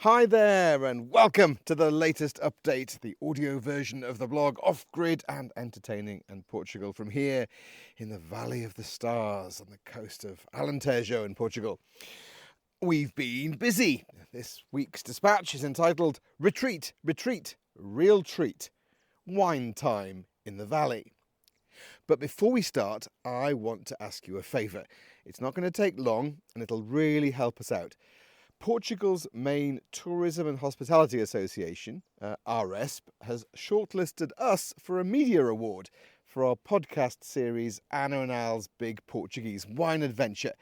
Hi there and welcome to the latest update, the audio version of the blog Off-Grid and Entertaining in Portugal from here in the Valley of the Stars on the coast of Alentejo in Portugal. We've been busy. This week's dispatch is entitled Retreat, Retreat, Real Treat, Wine Time in the Valley. But before we start, I want to ask you a favour. It's not going to take long and it'll really help us out. Portugal's main Tourism and Hospitality Association, RESP, has shortlisted us for a media award for our podcast series Anna and Al's Big Portuguese Wine Adventure.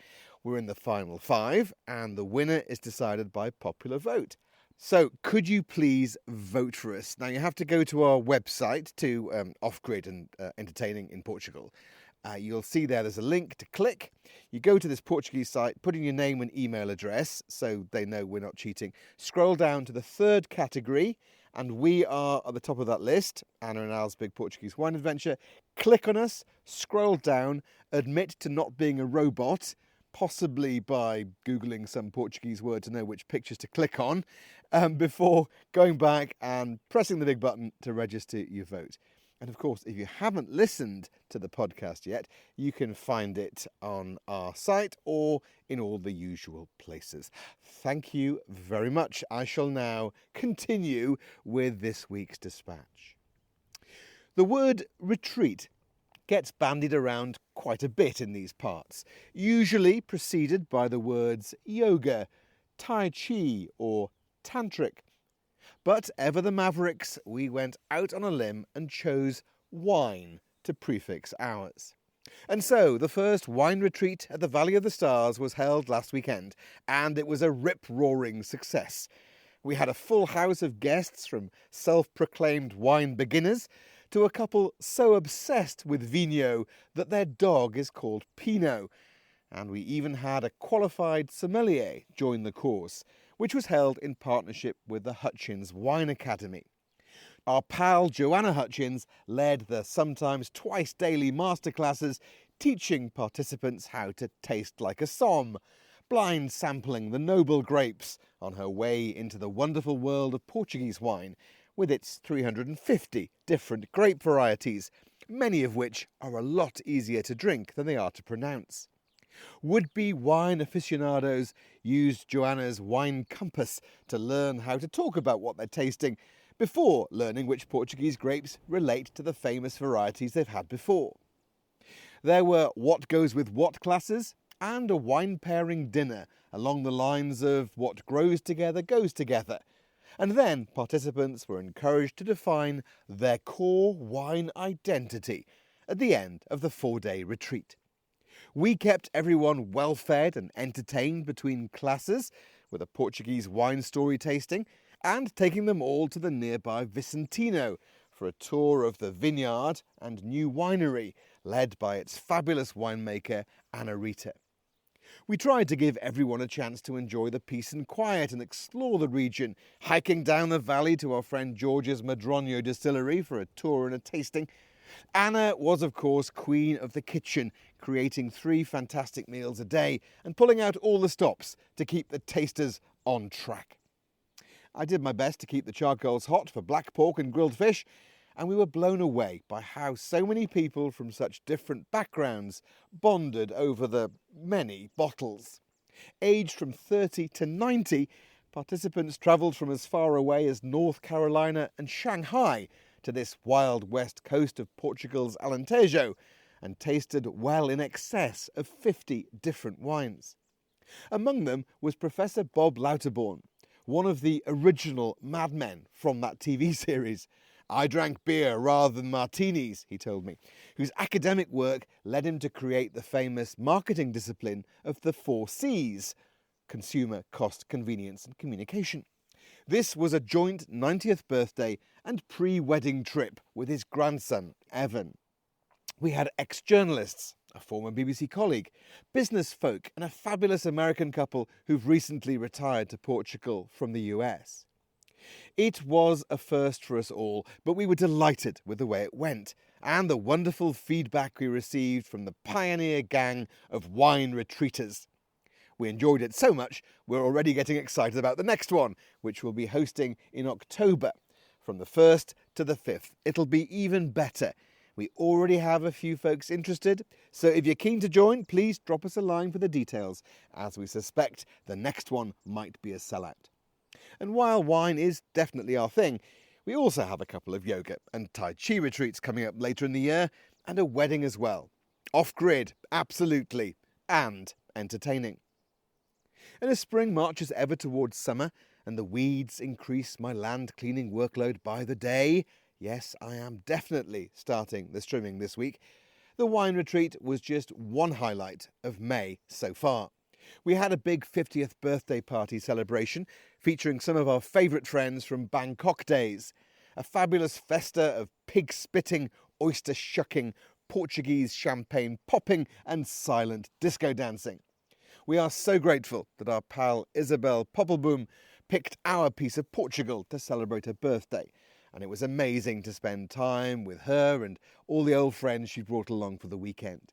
We're in the final 5 and the winner is decided by popular vote. So could you please vote for us? Now you have to go to our website to Off-Grid and Entertaining in Portugal. You'll see there's a link to click. You go to this Portuguese site, put in your name and email address so they know we're not cheating. Scroll down to the 3rd category and we are at the top of that list, Anna and Al's Big Portuguese Wine Adventure. Click on us, scroll down, admit to not being a robot, possibly by Googling some Portuguese word to know which pictures to click on, before going back and pressing the big button to register your vote. And of course, if you haven't listened to the podcast yet, you can find it on our site or in all the usual places. Thank you very much. I shall now continue with this week's dispatch. The word retreat gets bandied around quite a bit in these parts, usually preceded by the words yoga, tai chi or tantric. But ever the mavericks, we went out on a limb and chose wine to prefix ours. And so the first wine retreat at the Valley of the Stars was held last weekend, and it was a rip-roaring success. We had a full house of guests from self-proclaimed wine beginners to a couple so obsessed with vinho that their dog is called Pinot. And we even had a qualified sommelier join the course, which was held in partnership with the Hutchins Wine Academy. Our pal Joanna Hutchins led the sometimes twice daily masterclasses, teaching participants how to taste like a Somm, blind sampling the noble grapes on her way into the wonderful world of Portuguese wine, with its 350 different grape varieties, many of which are a lot easier to drink than they are to pronounce. Would-be wine aficionados used Joanna's wine compass to learn how to talk about what they're tasting before learning which Portuguese grapes relate to the famous varieties they've had before. There were what goes with what classes and a wine pairing dinner along the lines of what grows together goes together. And then participants were encouraged to define their core wine identity at the end of the 4-day retreat. We kept everyone well-fed and entertained between classes with a Portuguese wine story tasting and taking them all to the nearby Vicentino for a tour of the vineyard and new winery led by its fabulous winemaker Ana Rita. We tried to give everyone a chance to enjoy the peace and quiet and explore the region, hiking down the valley to our friend George's Madronio distillery for a tour and a tasting. Anna was, of course, queen of the kitchen, creating 3 fantastic meals a day and pulling out all the stops to keep the tasters on track. I did my best to keep the charcoals hot for black pork and grilled fish, and we were blown away by how so many people from such different backgrounds bonded over the many bottles. Aged from 30 to 90, participants travelled from as far away as North Carolina and Shanghai to this wild west coast of Portugal's Alentejo and tasted well in excess of 50 different wines. Among them was Professor Bob Lauterborn, one of the original madmen from that TV series. I drank beer rather than martinis, he told me, whose academic work led him to create the famous marketing discipline of the 4 C's: consumer, cost, convenience and communication. This was a joint 90th birthday and pre-wedding trip with his grandson, Evan. We had ex-journalists, a former BBC colleague, business folk and a fabulous American couple who've recently retired to Portugal from the US. It was a first for us all, but we were delighted with the way it went and the wonderful feedback we received from the pioneer gang of wine retreaters. We enjoyed it so much, we're already getting excited about the next one, which we'll be hosting in October, from the 1st to the 5th. It'll be even better. We already have a few folks interested, so if you're keen to join, please drop us a line for the details, as we suspect the next one might be a sellout. And while wine is definitely our thing, we also have a couple of yoga and Tai Chi retreats coming up later in the year, and a wedding as well. Off-grid, absolutely, and entertaining. And as spring marches ever towards summer, and the weeds increase my land cleaning workload by the day, yes, I am definitely starting the trimming this week, the wine retreat was just one highlight of May so far. We had a big 50th birthday party celebration featuring some of our favourite friends from Bangkok days. A fabulous festa of pig-spitting, oyster-shucking, Portuguese champagne popping and silent disco dancing. We are so grateful that our pal Isabel Poppelboom picked our piece of Portugal to celebrate her birthday, and it was amazing to spend time with her and all the old friends she brought along for the weekend.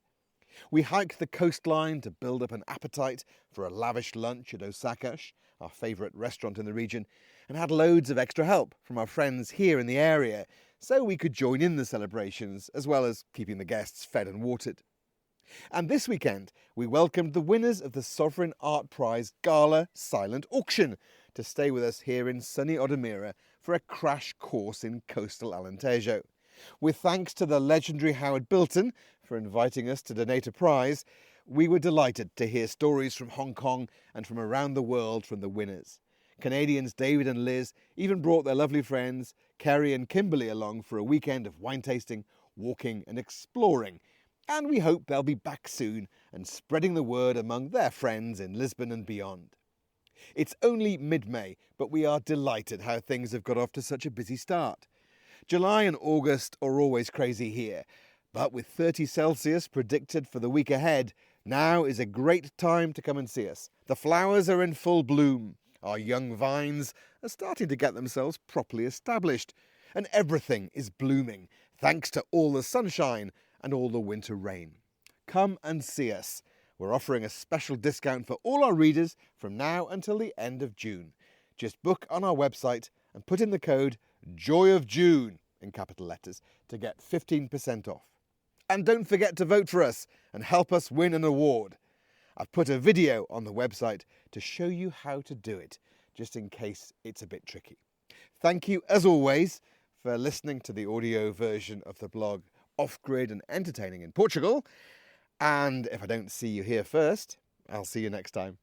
We hiked the coastline to build up an appetite for a lavish lunch at Osakash, our favourite restaurant in the region, and had loads of extra help from our friends here in the area, so we could join in the celebrations as well as keeping the guests fed and watered. And this weekend, we welcomed the winners of the Sovereign Art Prize Gala Silent Auction to stay with us here in sunny Odemira for a crash course in coastal Alentejo. With thanks to the legendary Howard Bilton for inviting us to donate a prize, we were delighted to hear stories from Hong Kong and from around the world from the winners. Canadians David and Liz even brought their lovely friends Kerry and Kimberly along for a weekend of wine tasting, walking and exploring. And we hope they'll be back soon and spreading the word among their friends in Lisbon and beyond. It's only mid-May, but we are delighted how things have got off to such a busy start. July and August are always crazy here, but with 30 Celsius predicted for the week ahead, now is a great time to come and see us. The flowers are in full bloom, our young vines are starting to get themselves properly established, and everything is blooming, thanks to all the sunshine and all the winter rain. Come and see us. We're offering a special discount for all our readers from now until the end of June. Just book on our website and put in the code JOYOFJUNE in capital letters to get 15% off. And don't forget to vote for us and help us win an award. I've put a video on the website to show you how to do it, just in case it's a bit tricky. Thank you, as always, for listening to the audio version of the blog Off-Grid and Entertaining in Portugal. And if I don't see you here first, I'll see you next time.